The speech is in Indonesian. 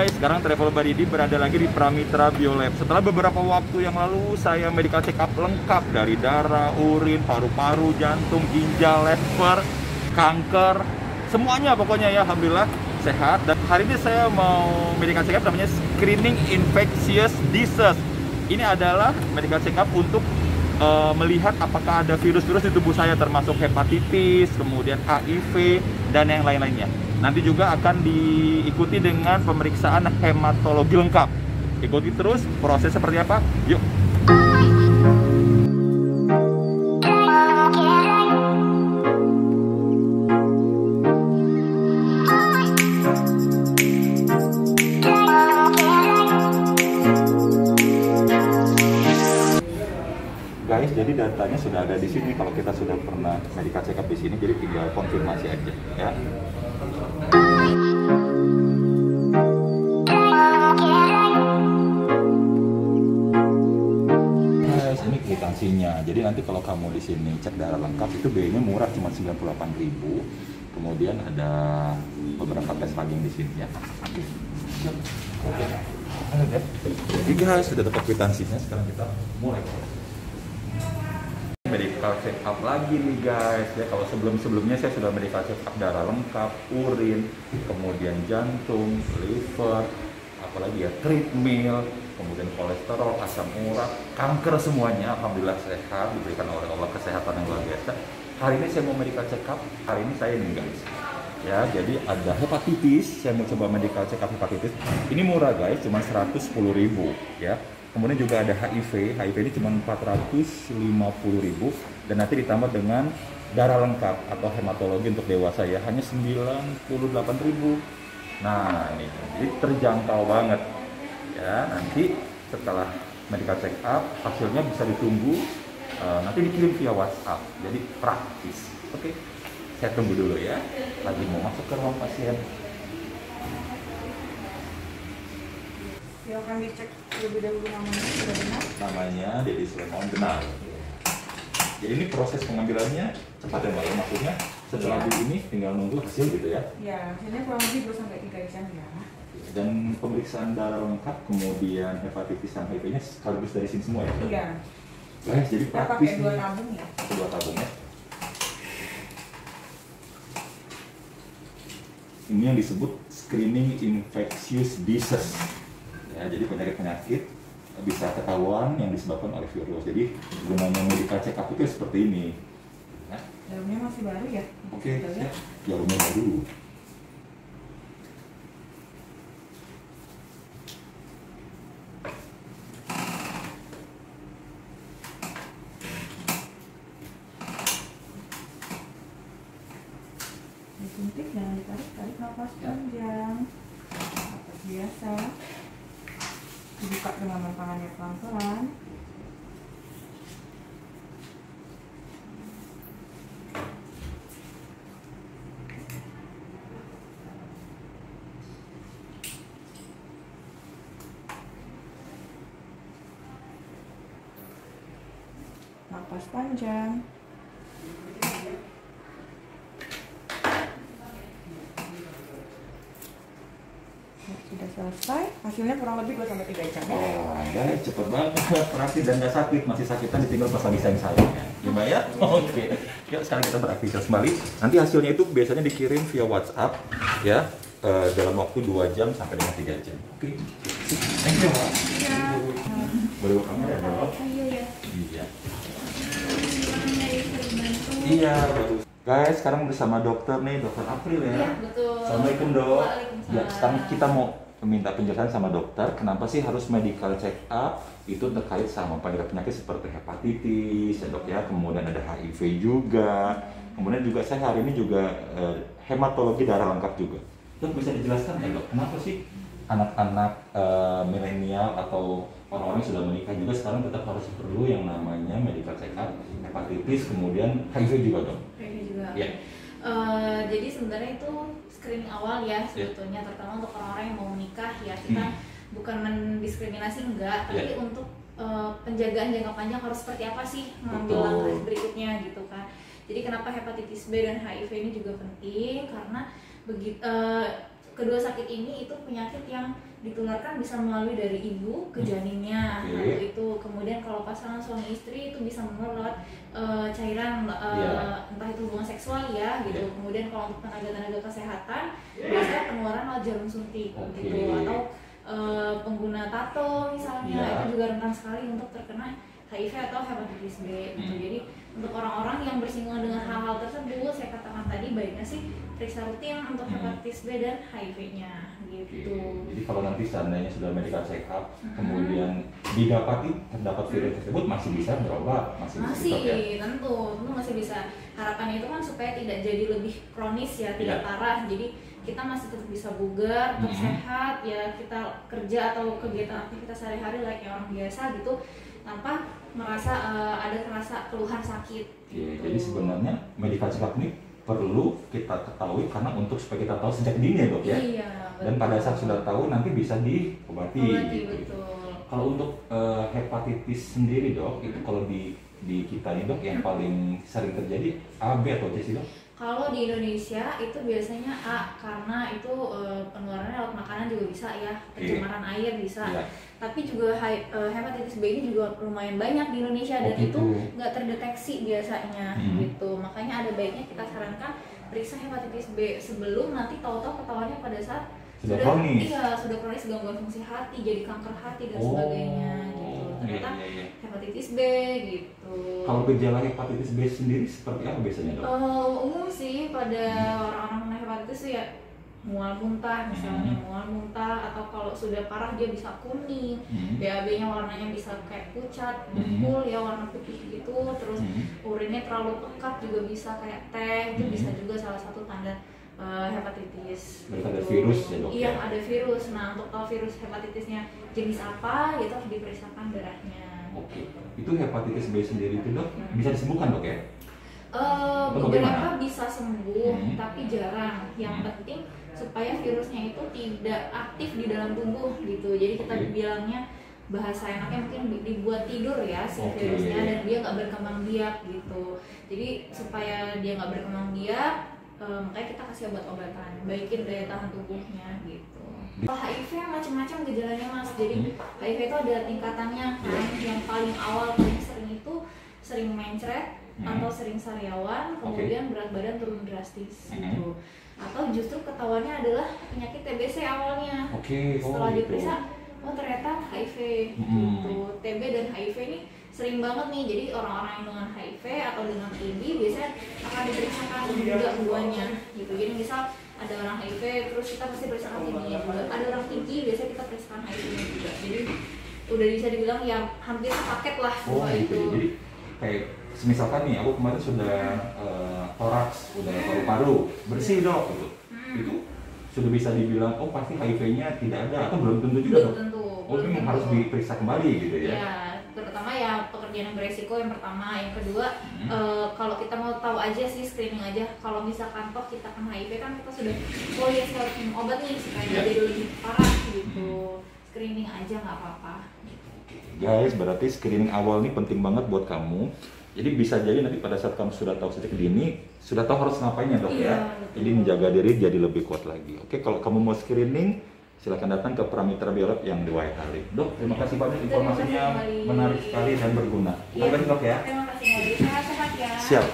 guys, sekarang Travel Buddy berada lagi di Pramitra Biolab. Setelah beberapa waktu yang lalu saya medical check up lengkap dari darah, urin, paru-paru, jantung, ginjal, liver, kanker, semuanya pokoknya ya, alhamdulillah sehat. Dan hari ini saya mau medical check up namanya screening infectious disease. Ini adalah medical check up untuk melihat apakah ada virus-virus di tubuh saya, termasuk hepatitis, kemudian HIV, dan yang lain-lainnya. Nanti juga akan diikuti dengan pemeriksaan hematologi lengkap. Ikuti terus proses seperti apa. Yuk. Guys, jadi datanya sudah ada di sini. Kalau kita sudah pernah medical check up di sini, jadi tinggal konfirmasi aja ya. Guys, ini kwitansinya. Jadi nanti kalau kamu di sini cek darah lengkap itu biayanya murah, cuma 98.000. Kemudian ada beberapa tes lagi di sini ya. Oke. Jadi guys, sudah dapat kwitansinya. Sekarang kita mulai medical check up lagi nih guys ya. Kalau sebelumnya saya sudah medical check up darah lengkap, urin, kemudian jantung, liver, apalagi ya, treadmill, kemudian kolesterol, asam urat, kanker, semuanya alhamdulillah sehat, diberikan oleh Allah kesehatan yang luar biasa. Hari ini saya mau medical check up, hari ini saya nih guys ya. Jadi ada hepatitis, saya mau coba medical check up hepatitis. Ini murah guys, cuma 110.000 ya. Kemudian juga ada HIV ini cuma 450.000, dan nanti ditambah dengan darah lengkap atau hematologi untuk dewasa ya, hanya 98.000. Nah ini jadi terjangkau banget ya. Nanti setelah medical check up hasilnya bisa ditunggu, nanti dikirim via WhatsApp, jadi praktis. Oke, saya tunggu dulu ya, lagi mau masuk ke ruang pasien. Silakan dicek lebih dahulu namanya sudah benar. Namanya Dedi Sulaiman, benar. Jadi ini proses pengambilannya cepat ya Mbak, maksudnya setelah di ini tinggal nunggu hasil gitu ya? Ya, hasilnya kurang lebih 2-3 jam ya. Dan pemeriksaan darah lengkap, kemudian hepatitis dan HIV-nya sekaligus dari sini semua ya? Iya. Guys, jadi Kita praktis pakai 2 tabung ya? 2 tabung ya. Ini yang disebut screening infectious disease. Ya, jadi penyakit-penyakit bisa ketahuan yang disebabkan oleh virus. Jadi gunanya medical check up itu seperti ini. Ya. Jarumnya masih baru ya? Oke, siap. Jarumnya baru. Disuntik, jangan ditarik nafas panjang. Nafas biasa. Dibuka dengan tangannya pelan-pelan. Nafas panjang. Sudah selesai, hasilnya kurang lebih 2-3 jam ya. Wah, guys, cepet banget, praktis dan nggak sakit. Masih sakitnya ditinggal pas lagi sayang-sayang ya. Gimana ya? Oke. Yuk, sekarang kita beraktivitas kembali. Nanti hasilnya itu biasanya dikirim via WhatsApp ya, dalam waktu 2 jam sampai dengan 3 jam. Oke. Thank you, Mbak. Iya. Baru kamera ya, Mbak? Iya ya. Iya. Iya. Iya, bagus. Guys, sekarang bersama dokter nih, Dokter April ya. Iya, betul. Assalamualaikum dok. Waalaikumsalam. Ya, sekarang kita mau minta penjelasan sama dokter, kenapa sih harus medical check up itu terkait sama penyakit seperti hepatitis ya dok ya, kemudian ada HIV juga, kemudian juga saya hari ini juga hematologi darah lengkap juga. Dok, bisa dijelaskan ya dok, kenapa sih anak-anak milenial atau orang-orang yang sudah menikah juga sekarang tetap harus perlu yang namanya medical check up hepatitis, kemudian HIV juga dok? HIV juga. Ya. Jadi sebenarnya itu screening awal ya sebetulnya, terutama untuk orang-orang yang mau menikah ya, kita bukan mendiskriminasi enggak, tapi untuk penjagaan jangka panjang harus seperti apa sih mengambil langkah berikutnya gitu kan. Jadi kenapa hepatitis B dan HIV ini juga penting, karena begitu kedua sakit ini itu penyakit yang ditularkan bisa melalui dari ibu ke janinnya. Itu kemudian kalau pasangan suami istri itu bisa menular lewat cairan entah itu hubungan seksual ya gitu. Kemudian kalau untuk tenaga kesehatan biasanya penularan lewat jarum suntik gitu, atau pengguna tato misalnya itu juga rentan sekali untuk terkena HIV atau hepatitis B gitu. Jadi untuk orang-orang yang bersinggungan dengan hal-hal tersebut, saya katakan tadi baiknya sih periksa rutin untuk hepatitis B dan HIV-nya gitu. Jadi kalau nanti seandainya sudah medical check up, kemudian didapati terdapat virus tersebut, masih bisa berobat, masih ya? tentu masih bisa. Harapannya itu kan supaya tidak jadi lebih kronis ya, tidak parah. Jadi kita masih tetap bisa bugar, tetap sehat ya, kita kerja atau kegiatan aktivitas sehari-hari layaknya orang biasa gitu, tanpa merasa ada keluhan sakit gitu. Jadi sebenarnya medical check up ini perlu kita ketahui karena untuk supaya kita tahu sejak dini ya dok ya. Iya, betul. Dan pada saat sudah tahu nanti bisa diobati. Betul. Kalau untuk hepatitis sendiri dok, itu kalau di kita nih dok yang paling sering terjadi A, B atau C sih dok? Kalau di Indonesia itu biasanya A, karena itu penularannya lewat makanan juga bisa ya, pencemaran air bisa. Tapi juga hepatitis B ini juga lumayan banyak di Indonesia dan itu nggak terdeteksi biasanya gitu. Makanya ada baiknya kita sarankan periksa hepatitis B sebelum nanti tahu-tahu ketahuannya pada saat sudah kronis. Iya, sudah kronis gangguan fungsi hati, jadi kanker hati dan sebagainya gitu. Ternyata hepatitis B gitu. Kalau gejala hepatitis B sendiri seperti apa biasanya dok? Umum sih pada orang-orang kena hepatitis ya mual muntah misalnya, mual muntah, atau kalau sudah parah dia bisa kuning, BAB-nya warnanya bisa kayak pucat, dempul ya warna putih gitu, terus urinnya terlalu pekat juga bisa kayak teh, itu bisa juga salah satu tanda hepatitis. Berarti ada virus ya dok? Iya, ada virus. Nah, untuk tahu virus hepatitisnya jenis apa, itu harus diperiksakan darahnya. Oke, itu hepatitis B sendiri itu dok bisa disembuhkan dok ya? Beberapa bisa sembuh, tapi jarang. Yang penting supaya virusnya itu tidak aktif di dalam tubuh gitu. Jadi kita bilangnya bahasa enaknya mungkin dibuat tidur ya si virusnya, dan dia nggak berkembang biak gitu. Jadi supaya dia nggak berkembang biak, makanya kita kasih obat-obatan, baikin daya tahan tubuhnya gitu. Kalau HIV macam-macam gejalanya mas, jadi HIV itu ada tingkatannya kan. Yang paling awal paling sering itu sering mencret atau sering sariawan, kemudian berat badan turun drastis gitu. Atau justru ketahuannya adalah penyakit TBC awalnya. Setelah diperiksa, oh ternyata HIV gitu. TB dan HIV ini sering banget nih, jadi orang-orang yang dengan HIV atau dengan TB biasanya akan diperiksakan juga keduanya gitu. Jadi misal ada orang HIV, terus kita pasti periksakan TB-nya juga. Ada orang TB, biasanya kita periksakan HIV-nya juga. Jadi udah bisa dibilang ya hampir sepaket lah itu. Jadi kayak misalkan nih, aku kemarin sudah toraks, sudah paru-paru bersih dok gitu. Itu sudah bisa dibilang oh pasti HIV-nya tidak ada, atau belum tentu juga dok? Belum tentu. Harus diperiksa kembali gitu ya? Ya, terutama ya pekerjaan yang beresiko yang pertama. Yang kedua, kalau kita mau tahu aja sih screening aja. Kalau misalkan toh kita kena HIV kan kita sudah ya saya harus minum obat nih supaya jadi lebih parah gitu. Screening aja nggak apa-apa. Guys, berarti screening awal ini penting banget buat kamu. Jadi bisa jadi nanti pada saat kamu sudah tahu sejak dini, sudah tahu harus ngapain ya dok ya. Jadi menjaga diri jadi lebih kuat lagi. Oke, kalau kamu mau screening, silakan datang ke Pramitra Biolab yang di White Hari. Dok, terima kasih banyak informasinya, menarik sekali dan berguna. Terima kasih dok ya. Terima kasih, sehat-sehat ya. Siap.